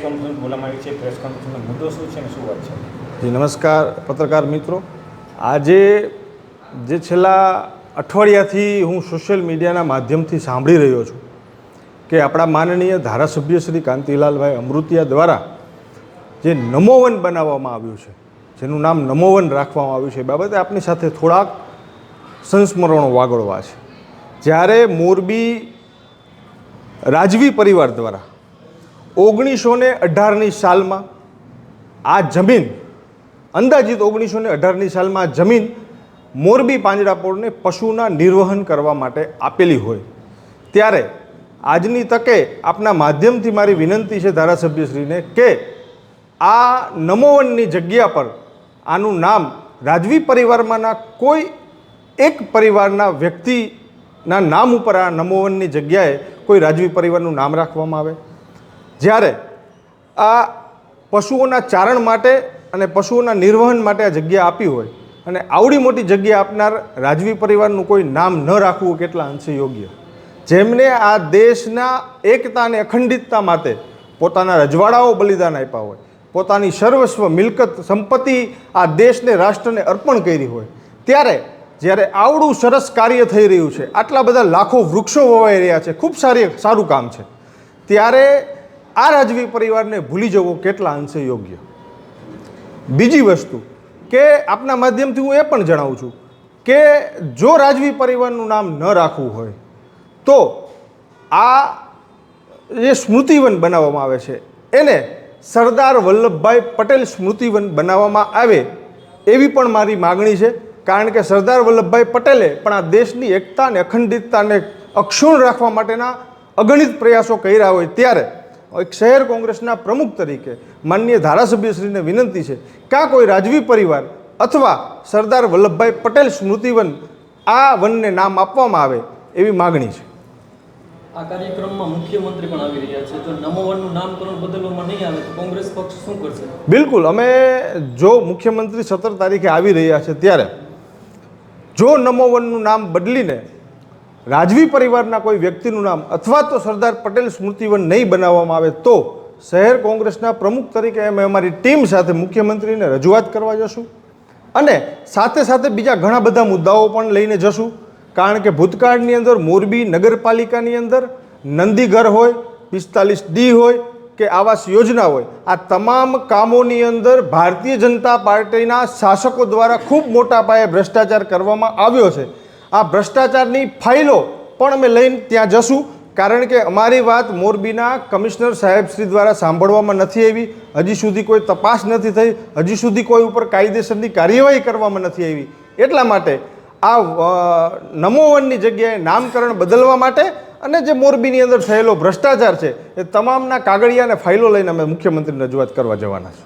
Conference બોલાવવામાં આવી છે. પ્રેસ કોન્ફરન્સનો મુદ્દો શું છે અને શું વાત છે? જી નમસ્કાર પત્રકાર મિત્રો. આજે જે છેલ્લા અઠવાડિયાથી હું સોશિયલ મીડિયાના માધ્યમથી સાંભળી રહ્યો છું કે આપણા માનનીય ધારાસભ્ય શ્રી કાંતિલાલભાઈ અમૃતિયા દ્વારા જે નમોવન બનાવવામાં આવ્યું છે, જેનું નામ નમોવન રાખવામાં આવ્યું છે, એ બાબતે આપની સાથે થોડાક સંસ્મરણો વાગોળવા છે. જ્યારે મોરબી રાજવી પરિવાર દ્વારા 1918ની સાલમાં આ જમીન, અંદાજિત 1918ની સાલમાં આ જમીન મોરબી પાંજરાપોળને પશુના નિર્વહન કરવા માટે આપેલી હોય, ત્યારે આજની તકે આપના માધ્યમથી મારી વિનંતી છે ધારાસભ્યશ્રીને કે આ નમોવનની જગ્યા પર આનું નામ રાજવી પરિવારમાંના કોઈ એક પરિવારના વ્યક્તિના નામ ઉપર આ નમોવનની જગ્યાએ કોઈ રાજવી પરિવારનું નામ રાખવામાં આવે. જ્યારે આ પશુઓના ચારણ માટે અને પશુઓના નિર્વહન માટે આ જગ્યા આપી હોય અને આવડી મોટી જગ્યા આપનાર રાજવી પરિવારનું કોઈ નામ ન રાખવું કેટલા અંશે યોગ્ય? જેમને આ દેશના એકતા અને અખંડિતતા માટે પોતાના રજવાડાઓ બલિદાન આપ્યા હોય, પોતાની સર્વસ્વ મિલકત સંપત્તિ આ દેશને રાષ્ટ્રને અર્પણ કરી હોય, ત્યારે જ્યારે આવડું સરસ કાર્ય થઈ રહ્યું છે, આટલા બધા લાખો વૃક્ષો વવાઈ રહ્યા છે, ખૂબ સારું કામ છે, ત્યારે આ રાજવી પરિવારને ભૂલી જવો કેટલા અંશે યોગ્ય? બીજી વસ્તુ કે આપના માધ્યમથી હું એ પણ જણાવું છું કે જો રાજવી પરિવારનું નામ ન રાખવું હોય તો આ જે સ્મૃતિવન બનાવવામાં આવે છે એને સરદાર વલ્લભભાઈ પટેલ સ્મૃતિવન બનાવવામાં આવે એવી પણ મારી માગણી છે. કારણ કે સરદાર વલ્લભભાઈ પટેલે પણ આ દેશની એકતા અને અખંડિતતાને અક્ષુણ્ણ રાખવા માટેના અગણિત પ્રયાસો કર્યા હોય, ત્યારે એક શહેર કોંગ્રેસના પ્રમુખ તરીકે માનનીય ધારાસભ્યશ્રીને વિનંતી છે કે આ કોઈ રાજવી પરિવાર અથવા સરદાર વલ્લભભાઈ પટેલ સ્મૃતિવન આ વનને નામ આપવામાં આવે એવી માગણી છે. આ કાર્યક્રમમાં મુખ્યમંત્રી પણ આવી રહ્યા છે. જો નમોવનનું નામકરણ બદલવામાં નહીં આવે તો કોંગ્રેસ પક્ષ શું કરશે? બિલકુલ, અમે જો મુખ્યમંત્રી 17 તારીખે આવી રહ્યા છે ત્યારે જો નમોવનનું નામ બદલીને રાજવી પરિવારના કોઈ વ્યક્તિનું નામ અથવા તો સરદાર પટેલ સ્મૃતિવન નહીં બનાવવામાં આવે તો શહેર કોંગ્રેસના પ્રમુખ તરીકે અમે અમારી ટીમ સાથે મુખ્યમંત્રીને રજૂઆત કરવા જશું અને સાથે સાથે બીજા ઘણા બધા મુદ્દાઓ પણ લઈને જશું. કારણ કે ભૂતકાળની અંદર મોરબી નગરપાલિકાની અંદર નંદીઘર હોય, 45D હોય કે આવાસ યોજના હોય, આ તમામ કામોની અંદર ભારતીય જનતા પાર્ટીના શાસકો દ્વારા ખૂબ મોટા પાયે ભ્રષ્ટાચાર કરવામાં આવ્યો છે. આ ભ્રષ્ટાચારની ફાઇલો પણ અમે લઈને ત્યાં જશું. કારણ કે અમારી વાત મોરબીના કમિશનર સાહેબશ્રી દ્વારા સાંભળવામાં નથી આવી, હજી સુધી કોઈ તપાસ નથી થઈ, હજી સુધી કોઈ ઉપર કાયદેસરની કાર્યવાહી કરવામાં નથી આવી. એટલા માટે આ નમોવનની જગ્યાએ નામકરણ બદલવા માટે અને જે મોરબીની અંદર થયેલો ભ્રષ્ટાચાર છે એ તમામના કાગળિયા અને ફાઇલો લઈને અમે મુખ્યમંત્રીને રજૂઆત કરવા જવાના છે.